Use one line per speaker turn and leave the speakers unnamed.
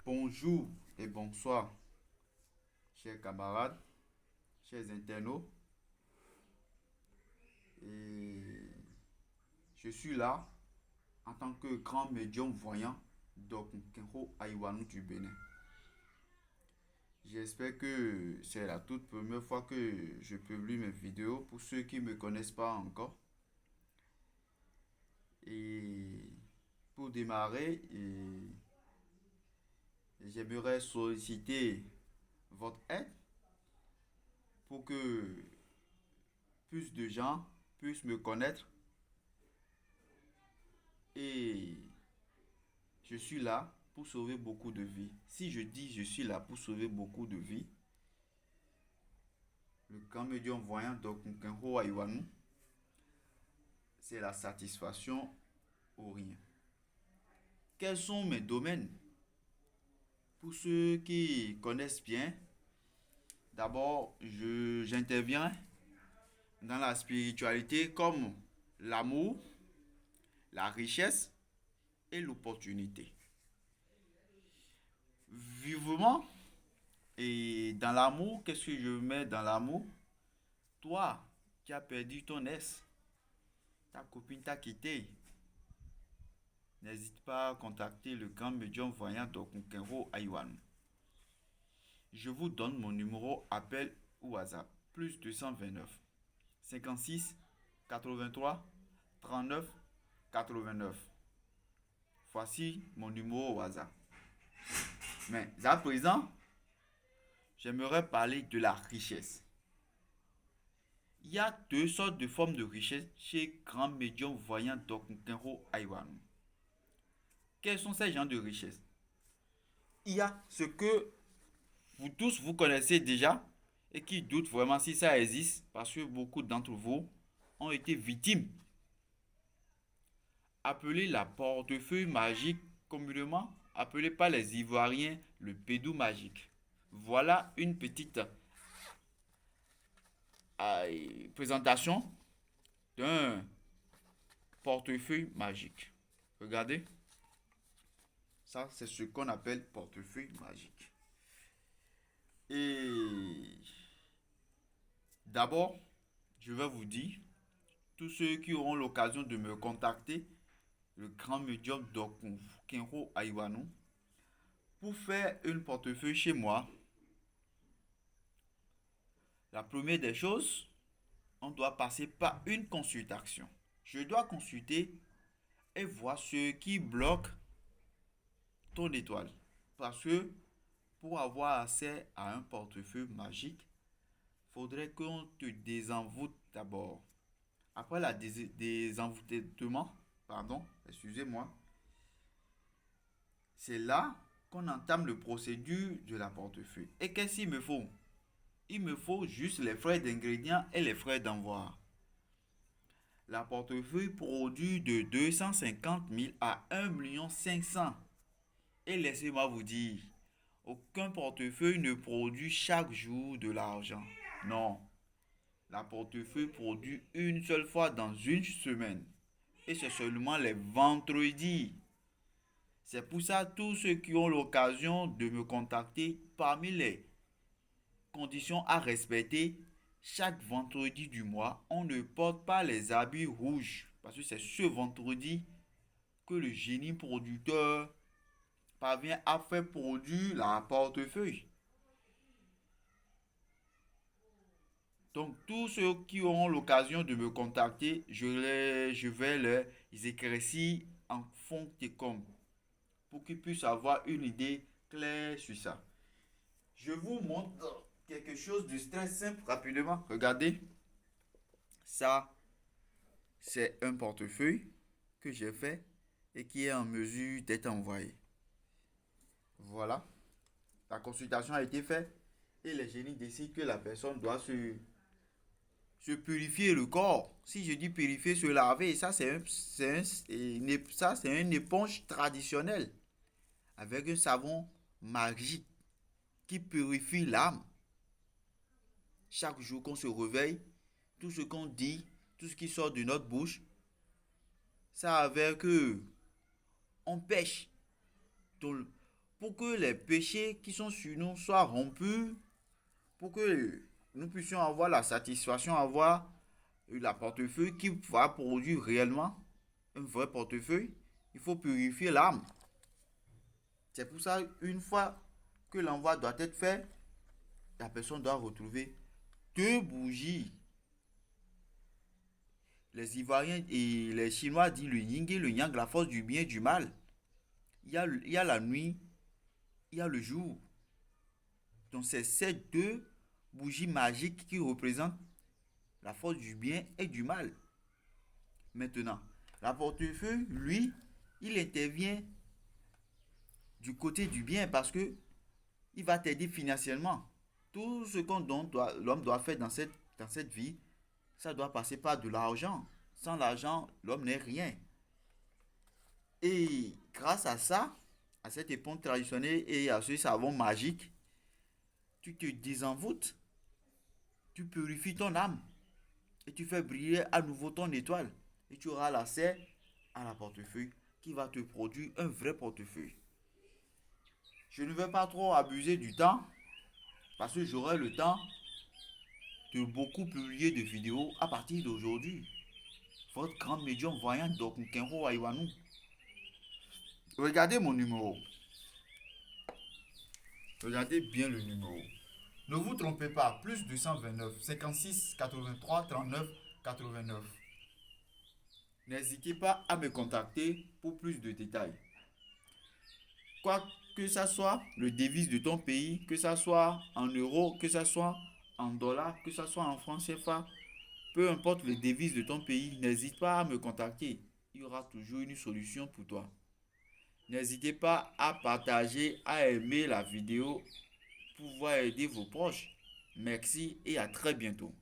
Bonjour et bonsoir, chers camarades, chers internautes. Et je suis là en tant que grand médium voyant d'Okunkenho Aïwanou du Bénin. J'espère que c'est la toute première fois que je publie mes vidéos pour ceux qui ne me connaissent pas encore. Et pour démarrer, j'aimerais solliciter votre aide pour que plus de gens puissent me connaître. Et je suis là pour sauver beaucoup de vies. Si je dis je suis là pour sauver beaucoup de vies, le grand médium voyant d'Okunkenho Aïwanou, c'est la satisfaction ou rien. Quels sont mes domaines? Pour ceux qui connaissent bien, d'abord, j'interviens dans la spiritualité comme l'amour, la richesse et l'opportunité. Vivement, et dans l'amour, qu'est-ce que je mets dans l'amour? Toi qui as perdu ton ex, ta copine t'a quitté, n'hésite pas à contacter le grand médium voyant d'Okunkenho Aïwanou. Je vous donne mon numéro appel ou WhatsApp. Plus 229 56 83 39 89. Voici mon numéro WhatsApp. Mais à présent, j'aimerais parler de la richesse. Il y a deux sortes de formes de richesse chez grand médium voyant d'Okunkenho Aïwanou. Quels sont ces genres de richesse? Il y a ce que vous tous vous connaissez déjà et qui doutent vraiment si ça existe parce que beaucoup d'entre vous ont été victimes. Appelé la portefeuille magique, communément appelé par les Ivoiriens le pédou magique. Voilà une petite présentation d'un portefeuille magique. Regardez, ça c'est ce qu'on appelle portefeuille magique. Et d'abord, je vais vous dire, tous ceux qui auront l'occasion de me contacter, le grand médium d'Okunkenho Aïwanou, pour faire une portefeuille chez moi, la première des choses, on doit passer par une consultation. Je dois consulter et voir ce qui bloque ton étoile. Parce que pour avoir accès à un portefeuille magique, il faudrait qu'on te désenvoûte d'abord. Après la désenvoûtement, pardon, excusez-moi, c'est là qu'on entame le procédure de la portefeuille. Et qu'est-ce qu'il me faut? Il me faut juste les frais d'ingrédients et les frais d'envoi. La portefeuille produit de 250 000 à 1,5 million. Et laissez-moi vous dire, aucun portefeuille ne produit chaque jour de l'argent. Non, la portefeuille produit une seule fois dans une semaine. Et c'est seulement les vendredis. C'est pour ça tous ceux qui ont l'occasion de me contacter, parmi les conditions à respecter, chaque vendredi du mois, on ne porte pas les habits rouges. Parce que c'est ce vendredi que le génie producteur parvient à faire produire la portefeuille. Donc, tous ceux qui auront l'occasion de me contacter, je vais les éclaircir en fond de com pour qu'ils puissent avoir une idée claire sur ça. Je vous montre quelque chose de très simple rapidement. Regardez, ça, c'est un portefeuille que j'ai fait et qui est en mesure d'être envoyé. Voilà, la consultation a été faite et les génies décident que la personne doit se purifier le corps. Si je dis purifier, se laver, ça c'est une éponge traditionnelle avec un savon magique qui purifie l'âme. Chaque jour qu'on se réveille, tout ce qu'on dit, tout ce qui sort de notre bouche, ça avec que on pêche. Donc, pour que les péchés qui sont sur nous soient rompus, pour que nous puissions avoir la satisfaction, avoir la portefeuille qui va produire réellement un vrai portefeuille, il faut purifier l'âme. C'est pour ça, une fois que l'envoi doit être fait, la personne doit retrouver 2 bougies. Les Ivoiriens et les Chinois disent le yin et le yang, la force du bien et du mal. Il y a la nuit, il y a le jour. Donc c'est ces 2 bougies magiques qui représentent la force du bien et du mal. Maintenant, la portefeuille, lui, il intervient du côté du bien parce que il va t'aider financièrement. Tout ce l'homme doit faire dans cette vie, ça doit passer par de l'argent. Sans l'argent, l'homme n'est rien. Et grâce à ça, à cette éponge traditionnelle et à ce savon magique, tu te désenvoûtes, tu purifies ton âme et tu fais briller à nouveau ton étoile. Et tu auras l'accès à la portefeuille qui va te produire un vrai portefeuille. Je ne vais pas trop abuser du temps parce que j'aurai le temps de beaucoup publier de vidéos à partir d'aujourd'hui. Votre grand médium voyant Doc Nkenro Aiwanou. Regardez mon numéro. Regardez bien le numéro. Ne vous trompez pas, plus 229 56 83 39 89. N'hésitez pas à me contacter pour plus de détails. Quoi que ça soit le devise de ton pays, que ça soit en euros, que ça soit en dollars, que ça soit en francs CFA, peu importe le devise de ton pays, n'hésite pas à me contacter. Il y aura toujours une solution pour toi. N'hésitez pas à partager, à aimer la vidéo pour pouvoir aider vos proches. Merci et à très bientôt.